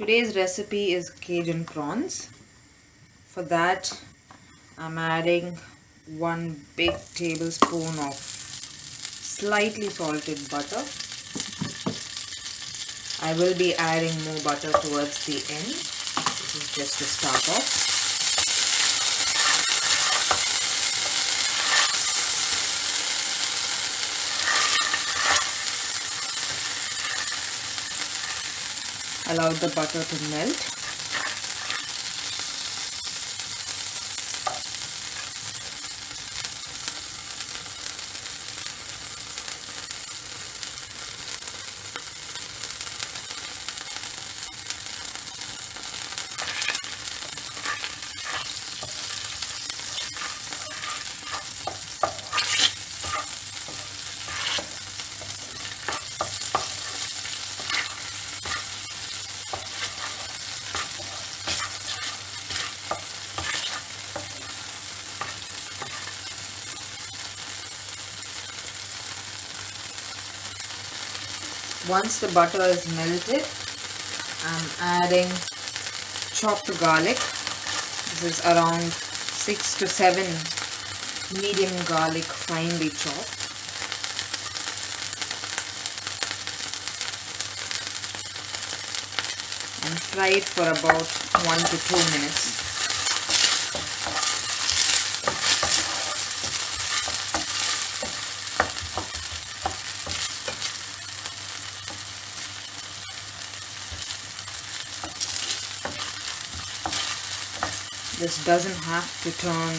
Today's recipe is Cajun prawns. For that, I'm adding 1 big tablespoon of slightly salted butter. I will be adding more butter towards the end. This is just to start off. Allow the butter to melt. Once the butter is melted, I'm adding chopped garlic. This is around 6 to 7 medium garlic finely chopped. And fry it for about 1 to 2 minutes. This doesn't have to turn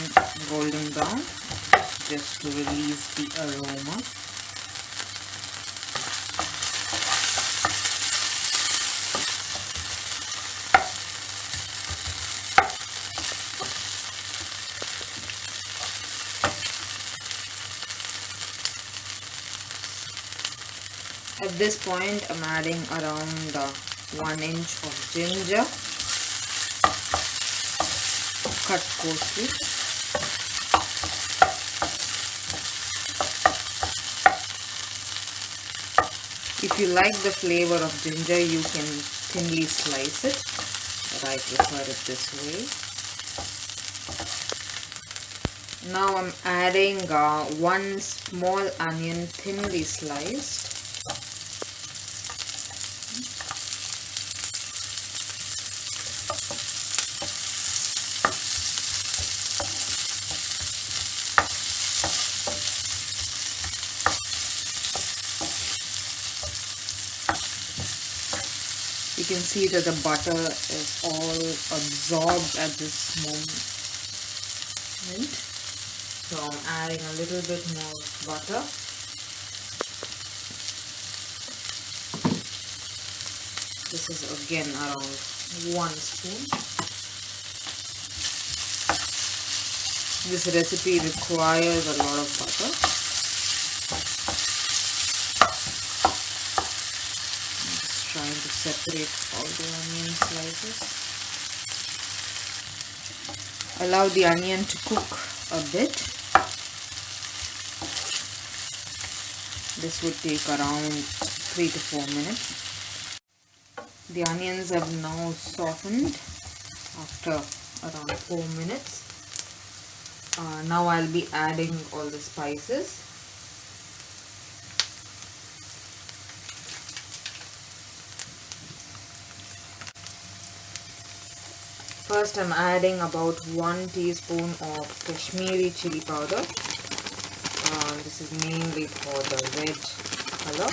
golden brown, just to release the aroma. At this point, I'm adding around 1 inch of ginger, cut coarsely. If you like the flavor of ginger, you can thinly slice it, but I prefer it this way. Now I'm adding 1 small onion thinly sliced. You can see that the butter is all absorbed at this moment. So I'm adding a little bit more butter. This is again around 1 spoon. This recipe requires a lot of butter. Trying to separate all the onion slices. Allow the onion to cook a bit. This would take around 3 to 4 minutes. The onions have now softened after around 4 minutes. Now I'll be adding all the spices. First, I'm adding about 1 teaspoon of Kashmiri chili powder. This is mainly for the red color.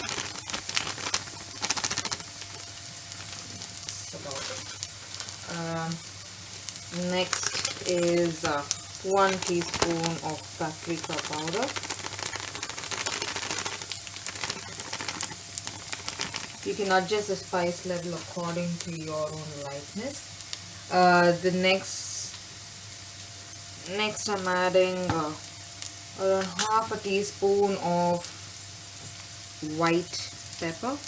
That's about it. Next is 1 teaspoon of paprika powder. You can adjust the spice level according to your own likeness. The next I'm adding around half a teaspoon of white pepper.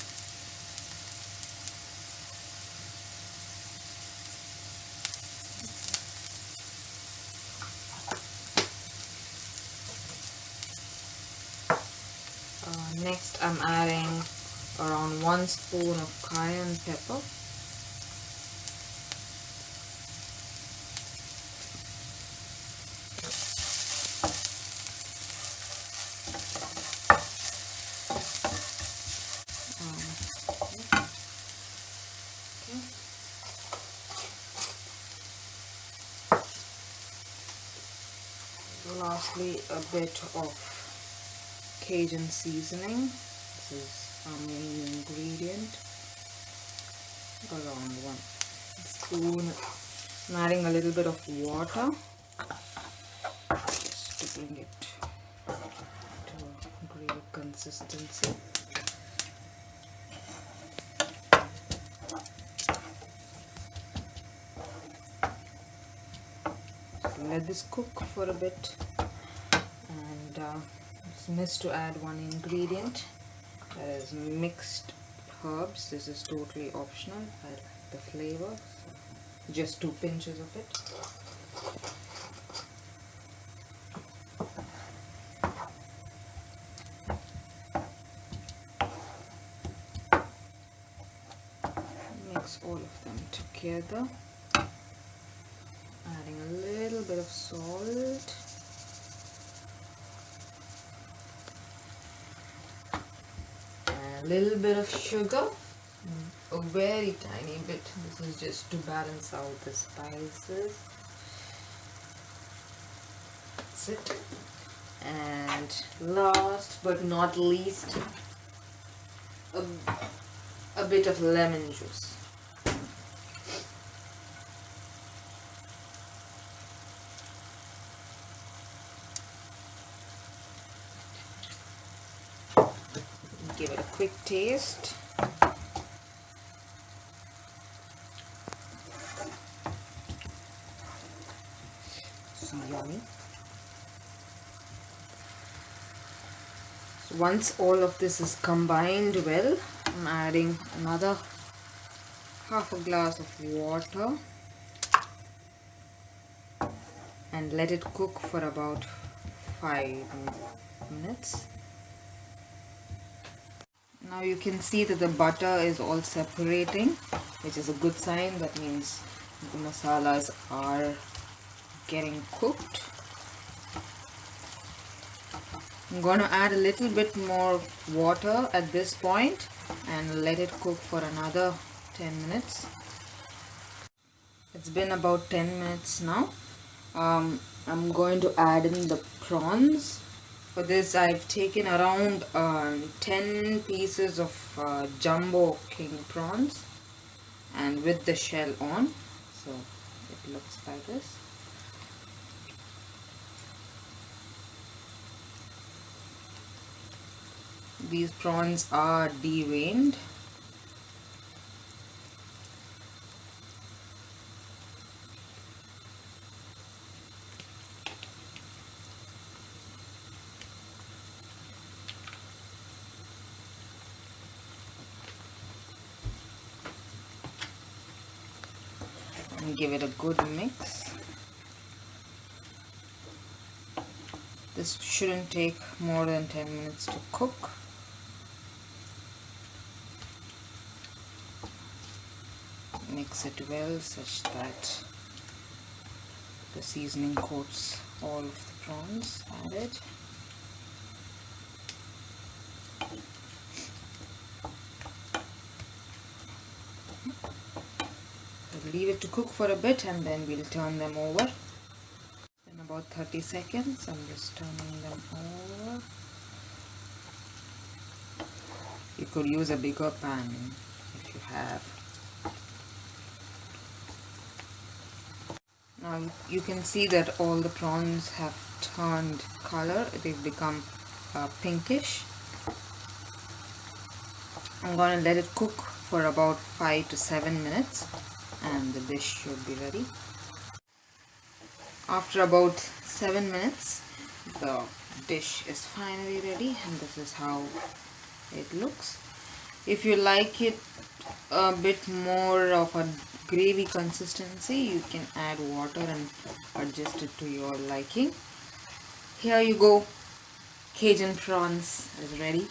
Next I'm adding around 1 spoon of cayenne pepper. lastly, a bit of Cajun seasoning. This is our main ingredient. Around 1 spoon. I'm adding a little bit of water just to bring it to a gravy consistency. So let this cook for a bit, and just missed to add one ingredient, that is mixed herbs. This is totally optional. I like the flavor, so just 2 pinches of it. Mix all of them together, adding a little bit of salt, and a little bit of sugar, a very tiny bit. This is just to balance out the spices. That's it. And last but not least, a bit of lemon juice. Give it a quick taste. It's yummy. So once all of this is combined well, I'm adding another half a glass of water and let it cook for about 5 minutes. Now you can see that the butter is all separating, which is a good sign. That means the masalas are getting cooked. I'm going to add a little bit more water at this point and let it cook for another 10 minutes. It's been about 10 minutes now. I'm going to add in the prawns. For this, I've taken around 10 pieces of jumbo king prawns, and with the shell on, so it looks like this. These prawns are deveined. And give it a good mix. This shouldn't take more than 10 minutes to cook. Mix it well such that the seasoning coats all of the prawns added. Leave it to cook for a bit and then we'll turn them over. In about 30 seconds, I'm just turning them over. You could use a bigger pan if you have. Now you can see that all the prawns have turned color. They've become pinkish. I'm going to let it cook for about 5 to 7 minutes. And the dish should be ready. After about 7 minutes, the dish is finally ready, and this is how it looks. If you like it a bit more of a gravy consistency, you can add water and adjust it to your liking. Here you go, Cajun prawns is ready.